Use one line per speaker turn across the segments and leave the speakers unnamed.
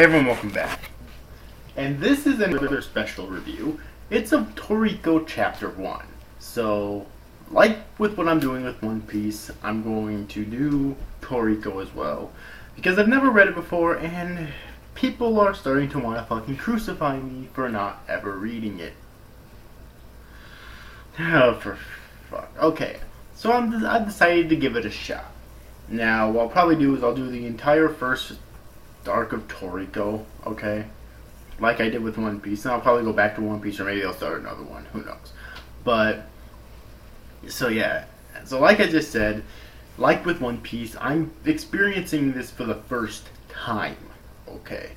Hey everyone, welcome back. And this is another special review. It's of Toriko Chapter 1. So, like with what I'm doing with One Piece, I'm going to do Toriko as well. Because I've never read it before, and people are starting to want to fucking crucify me for not ever reading it. Oh, for fuck. Okay, so I've decided to give it a shot. Now, what I'll probably do is I'll do the entire first arc of Toriko, okay? Like I did with One Piece. And I'll probably go back to One Piece, or maybe I'll start another one. Who knows? But, so yeah. So like I just said, like with One Piece, I'm experiencing this for the first time, okay?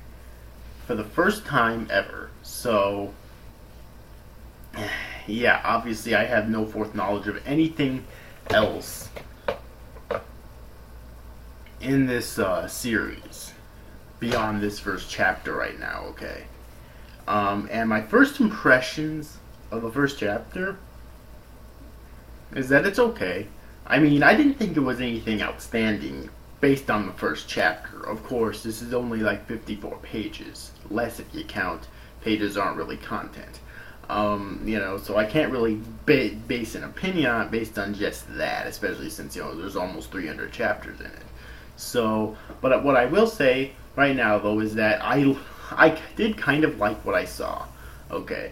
For the first time ever. So, yeah, obviously I have no fourth knowledge of anything else in this series beyond this first chapter right now, okay? And my first impressions of the first chapter is that it's okay. I mean, I didn't think it was anything outstanding based on the first chapter. Of course, this is only like 54 pages. Less if you count pages aren't really content. So I can't really base an opinion on it based on just that, especially since, there's almost 300 chapters in it. So, but what I will say right now, though, is that I did kind of like what I saw. Okay.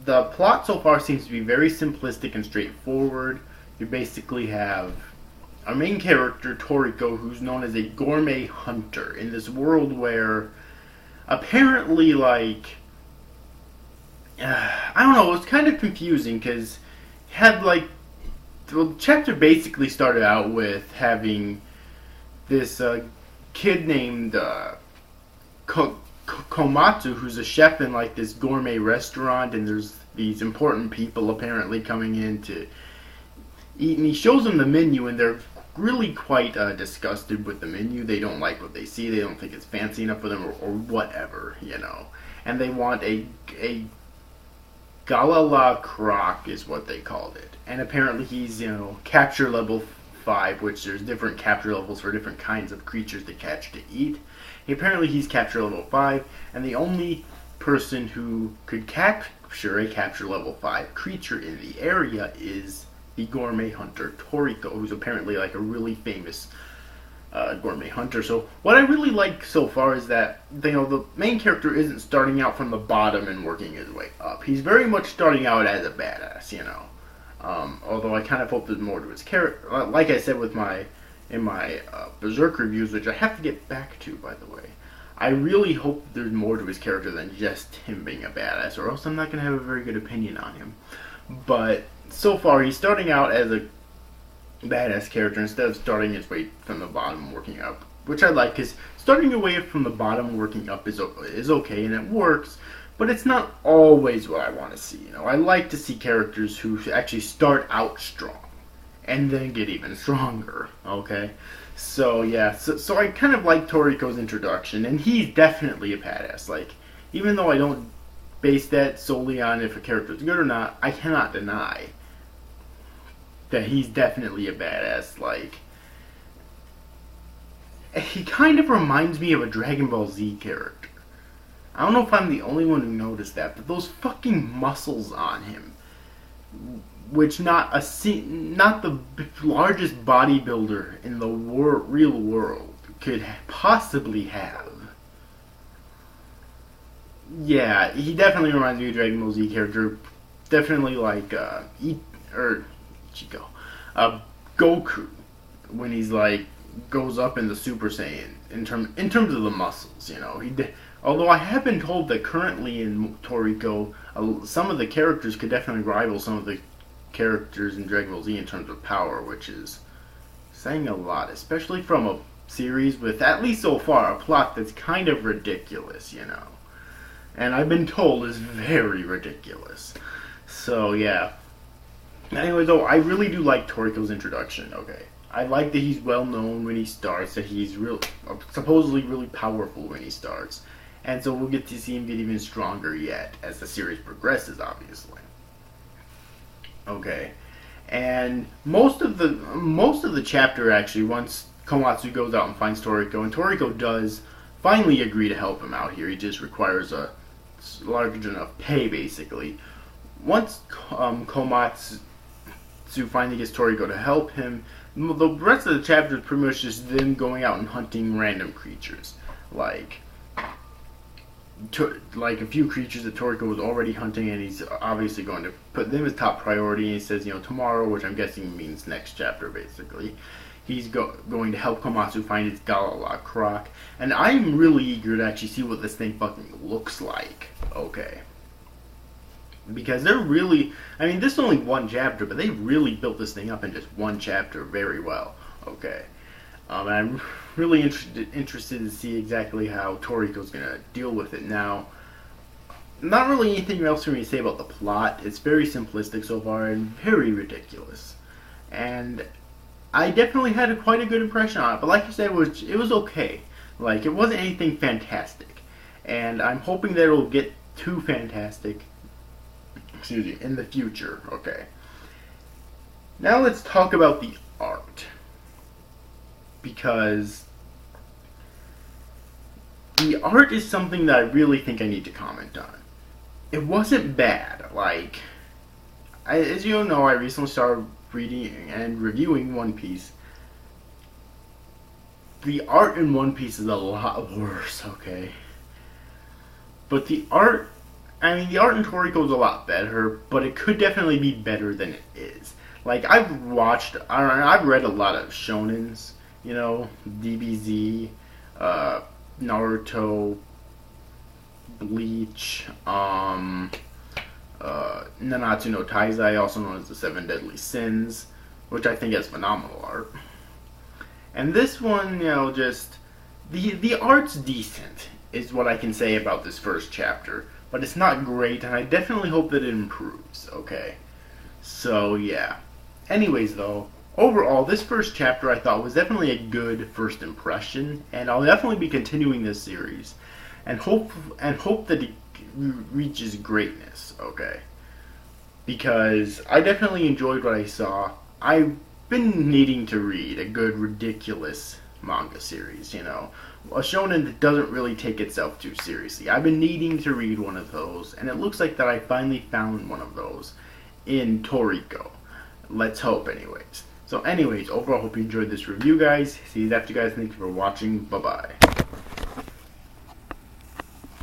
The plot so far seems to be very simplistic and straightforward. You basically have our main character, Toriko, who's known as a gourmet hunter in this world where apparently, like, I don't know, it was kind of confusing because the chapter basically started out with having this kid named Komatsu, who's a chef in like this gourmet restaurant, and there's these important people apparently coming in to eat, and he shows them the menu, and they're really quite disgusted with the menu. They don't like what they see. They don't think it's fancy enough for them, or whatever, and they want a Galala Croc is what they called it, and apparently he's capture level 5, which there's different capture levels for different kinds of creatures to catch to eat. Apparently he's capture level 5, and the only person who could capture a capture level 5 creature in the area is the gourmet hunter Toriko, who's apparently like a really famous gourmet hunter. So what I really like so far is that the main character isn't starting out from the bottom and working his way up. He's very much starting out as a badass, although I kind of hope there's more to his character. Like I said in my Berserk reviews, which I have to get back to, by the way, I really hope there's more to his character than just him being a badass, or else I'm not going to have a very good opinion on him. But so far, he's starting out as a badass character instead of starting his way from the bottom and working up, which I like, because starting away from the bottom and working up is okay, and it works. But it's not always what I want to see. I like to see characters who actually start out strong and then get even stronger. Okay, so yeah, so I kind of like Toriko's introduction, and he's definitely a badass. Like, even though I don't base that solely on if a character is good or not, I cannot deny that he's definitely a badass. Like, he kind of reminds me of a Dragon Ball Z character. I don't know if I'm the only one who noticed that, but those fucking muscles on him, which not the largest bodybuilder in the real world could possibly have. Yeah, he definitely reminds me of a Dragon Ball Z character. Definitely like Goku, when he's like goes up in the Super Saiyan in terms of the muscles. Although I have been told that currently in Toriko, some of the characters could definitely rival some of the characters in Dragon Ball Z in terms of power, which is saying a lot, especially from a series with, at least so far, a plot that's kind of ridiculous, And I've been told is very ridiculous. So, yeah. Anyway, though, I really do like Toriko's introduction, okay? I like that he's well known when he starts, that he's supposedly really powerful when he starts. And so we'll get to see him get even stronger yet as the series progresses, obviously. Okay. And most of the chapter, actually, once Komatsu goes out and finds Toriko, and Toriko does finally agree to help him out here. He just requires a large enough pay, basically. Once Komatsu finally gets Toriko to help him, the rest of the chapter is pretty much just them going out and hunting random creatures, like a few creatures that Toriko was already hunting, and he's obviously going to put them as top priority. And he says, tomorrow, which I'm guessing means next chapter, basically. He's going to help Komatsu find his Galala Croc, and I'm really eager to actually see what this thing fucking looks like. Okay. Because they're really, this is only one chapter, but they really built this thing up in just one chapter very well. Okay. And I'm really interested to see exactly how Toriko's going to deal with it now. Not really anything else for me to say about the plot. It's very simplistic so far and very ridiculous. And I definitely had quite a good impression on it, but like I said, it was okay. Like, it wasn't anything fantastic. And I'm hoping that it'll get too fantastic in the future. Okay. Now let's talk about the art. Because the art is something that I really think I need to comment on. It wasn't bad. Like, as you know, I recently started reading and reviewing One Piece. The art in One Piece is a lot worse, okay? But the art in Toriko is a lot better, but it could definitely be better than it is. Like, I've read a lot of shonens, DBZ, Naruto, Bleach, Nanatsu no Taizai, also known as the Seven Deadly Sins, which I think has phenomenal art. And this one, just the art's decent, is what I can say about this first chapter, but it's not great, and I definitely hope that it improves. Okay, so yeah. Anyways, though, overall, this first chapter I thought was definitely a good first impression, and I'll definitely be continuing this series, and hope that it reaches greatness. Okay, because I definitely enjoyed what I saw. I've been needing to read a good, ridiculous manga series, a shonen that doesn't really take itself too seriously. I've been needing to read one of those, and it looks like that I finally found one of those in Toriko. Let's hope, anyways. So anyways, overall, hope you enjoyed this review, guys. See you after, guys. Thank you for watching. Bye-bye.